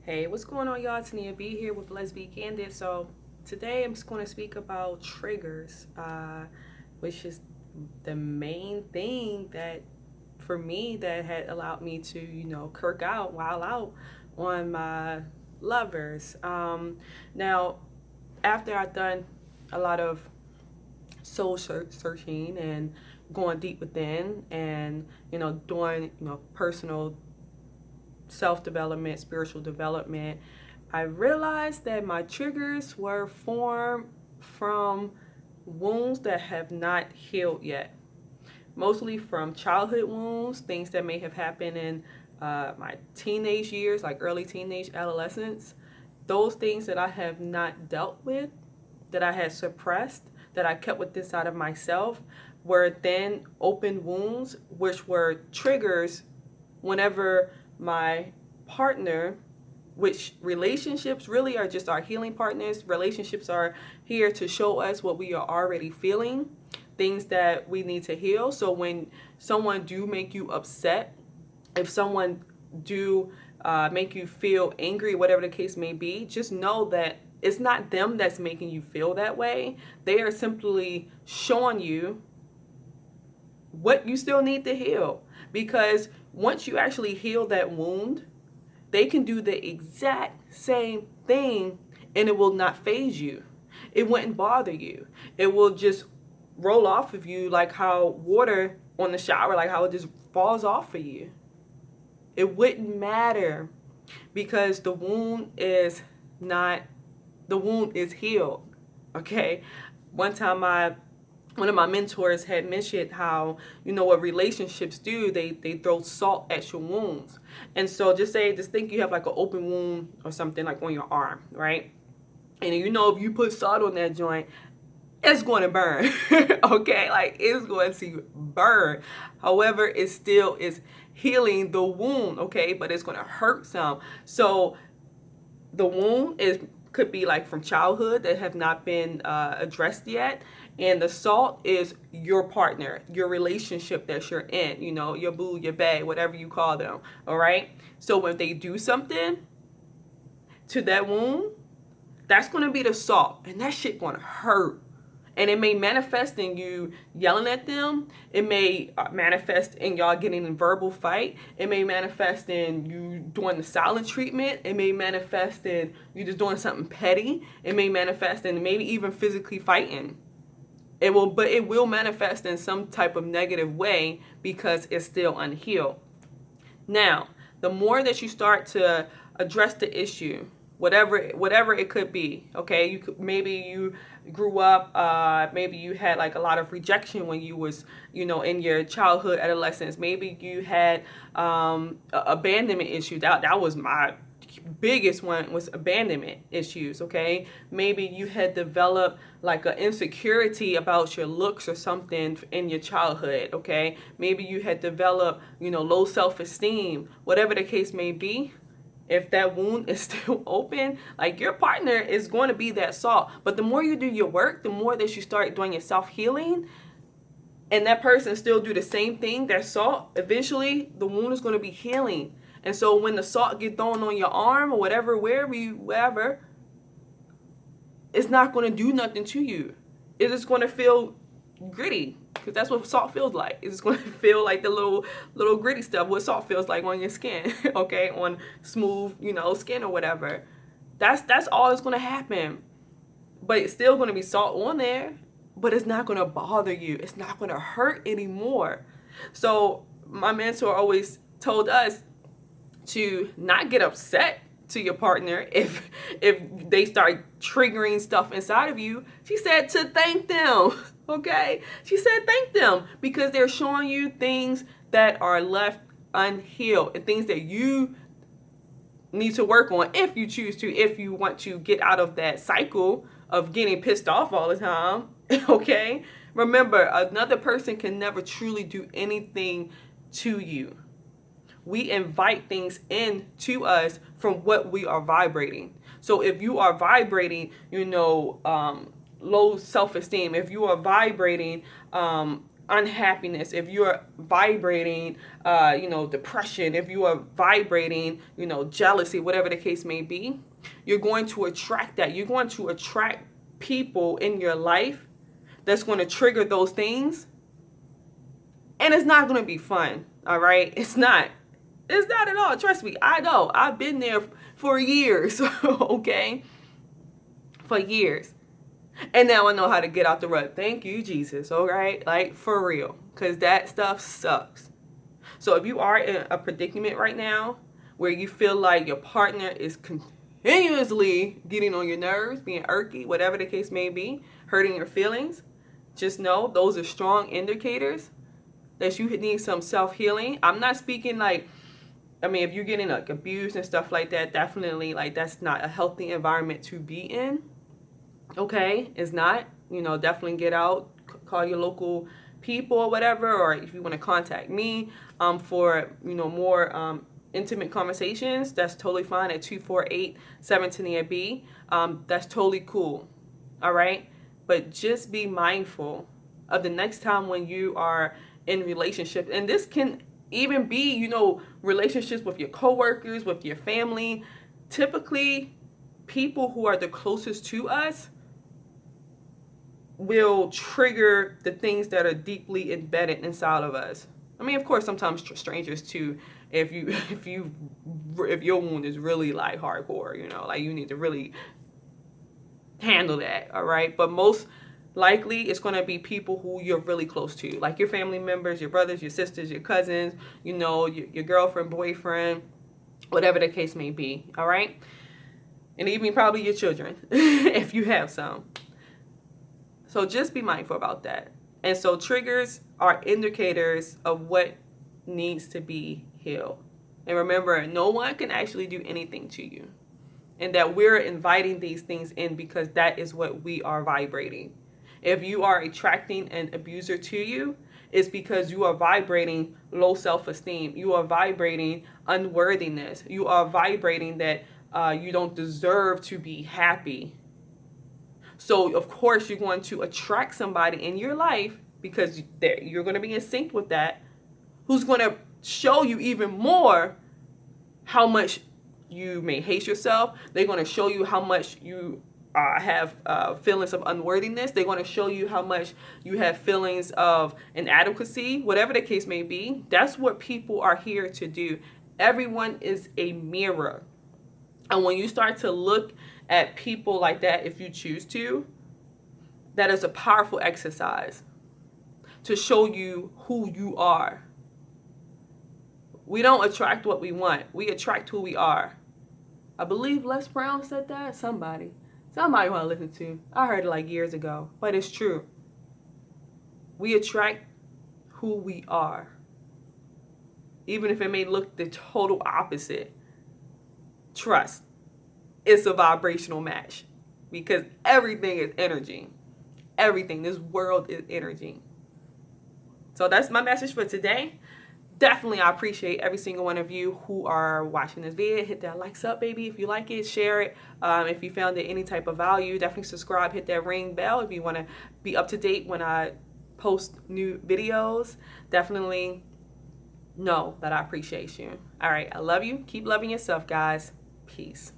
Hey, what's going on, y'all? Tania B here with Let's Be Candid. So today I'm just going to speak about triggers, which is the main thing that for me that had allowed me to, kirk out, wild out on my lovers. Now, after I've done a lot of soul searching and going deep within and, doing, personal self development, spiritual development, I realized that my triggers were formed from wounds that have not healed yet. Mostly from childhood wounds, things that may have happened in my teenage years, like early teenage adolescence. Those things that I have not dealt with, that I had suppressed, that I kept with inside of myself, were then open wounds, which were triggers whenever my partner, which relationships really are just our healing partners. Relationships are here to show us what we are already feeling, things that we need to heal. So when someone do make you upset, if someone do make you feel angry, whatever the case may be, just know that it's not them that's making you feel that way. They are simply showing you what you still need to heal. Because once you actually heal that wound, they can do the exact same thing and it will not phase you. It wouldn't bother you. It will just roll off of you like how water on the shower, like how it just falls off of you. It wouldn't matter because the wound is healed. Okay? One of my mentors had mentioned how, what relationships do, they throw salt at your wounds. And so just think you have like an open wound or something like on your arm, right? And if you put salt on that joint, it's going to burn. Okay? Like it's going to burn. However, it still is healing the wound, okay? But it's going to hurt some. So the wound could be like from childhood that have not been addressed yet, and the salt is your partner, your relationship that you're in, your boo, your bae, whatever you call them. All right, so when they do something to that wound, that's going to be the salt, and that shit going to hurt. And it may manifest in you yelling at them. It may manifest in y'all getting in verbal fight. It may manifest in you doing the silent treatment. It may manifest in you just doing something petty. It may manifest in maybe even physically fighting. But it will manifest in some type of negative way because it's still unhealed. Now, the more that you start to address the issue, whatever it could be, okay, maybe you grew up, maybe you had like a lot of rejection when you was in your childhood, adolescence. Maybe you had abandonment issues. That was my biggest one, was abandonment issues. Okay, maybe you had developed like an insecurity about your looks or something in your childhood. Okay, maybe you had developed low self-esteem, whatever the case may be. If that wound is still open, like your partner is going to be that salt. But the more you do your work, the more that you start doing your self-healing, and that person still do the same thing, that salt, eventually the wound is going to be healing. And so when the salt get thrown on your arm or whatever, wherever, it's not going to do nothing to you. It is going to feel gritty, because that's what salt feels like. It's going to feel like the little gritty stuff, what salt feels like on your skin, okay, on smooth, skin or whatever. That's all that's going to happen. But it's still going to be salt on there, but it's not going to bother you. It's not going to hurt anymore. So my mentor always told us to not get upset to your partner if they start triggering stuff inside of you. She said to thank them. Okay, she said thank them, because they're showing you things that are left unhealed and things that you need to work on if you choose to, if you want to get out of that cycle of getting pissed off all the time. Okay, remember, another person can never truly do anything to you. We invite things in to us from what we are vibrating. So if you are vibrating, low self-esteem, if you are vibrating unhappiness, if you're vibrating, depression, if you are vibrating, jealousy, whatever the case may be, you're going to attract that. You're going to attract people in your life that's going to trigger those things. And it's not going to be fun. All right. It's not at all. Trust me. I know. I've been there for years. Okay. For years. And now I know how to get out the rut. Thank you, Jesus. All right. Like, for real. Because that stuff sucks. So if you are in a predicament right now where you feel like your partner is continuously getting on your nerves, being irky, whatever the case may be, hurting your feelings, just know those are strong indicators that you need some self-healing. I'm not speaking like, if you're getting like abused and stuff like that, definitely like that's not a healthy environment to be in. Okay, it's not. Definitely get out, call your local people or whatever, or if you want to contact me for more intimate conversations, that's totally fine at 248-710-B. That's totally cool. All right, but just be mindful of the next time when you are in relationships, and this can even be relationships with your coworkers, with your family. Typically, people who are the closest to us will trigger the things that are deeply embedded inside of us. Of course, sometimes strangers too. If your wound is really like hardcore, like you need to really handle that. All right, but most likely it's going to be people who you're really close to, like your family members, your brothers, your sisters, your cousins, your girlfriend, boyfriend, whatever the case may be. All right, and even probably your children if you have some. So just be mindful about that. And so triggers are indicators of what needs to be healed. And remember, no one can actually do anything to you. And that we're inviting these things in because that is what we are vibrating. If you are attracting an abuser to you, it's because you are vibrating low self-esteem. You are vibrating unworthiness. You are vibrating that you don't deserve to be happy. So, of course, you're going to attract somebody in your life because you're going to be in sync with that, who's going to show you even more how much you may hate yourself. They're going to show you how much you have feelings of unworthiness. They're going to show you how much you have feelings of inadequacy, whatever the case may be. That's what people are here to do. Everyone is a mirror. And when you start to look at people like that, if you choose to, that is a powerful exercise to show you who you are. We don't attract what we want. We attract who we are. I believe Les Brown said that. Somebody want to listen to. I heard it like years ago, but it's true. We attract who we are. Even if it may look the total opposite. Trust. It's a vibrational match because everything is energy. Everything. This world is energy. So that's my message for today. Definitely, I appreciate every single one of you who are watching this video. Hit that likes up, baby, if you like it. Share it. If you found it any type of value, definitely subscribe. Hit that ring bell if you want to be up to date when I post new videos. Definitely know that I appreciate you. All right, I love you. Keep loving yourself, guys. Peace.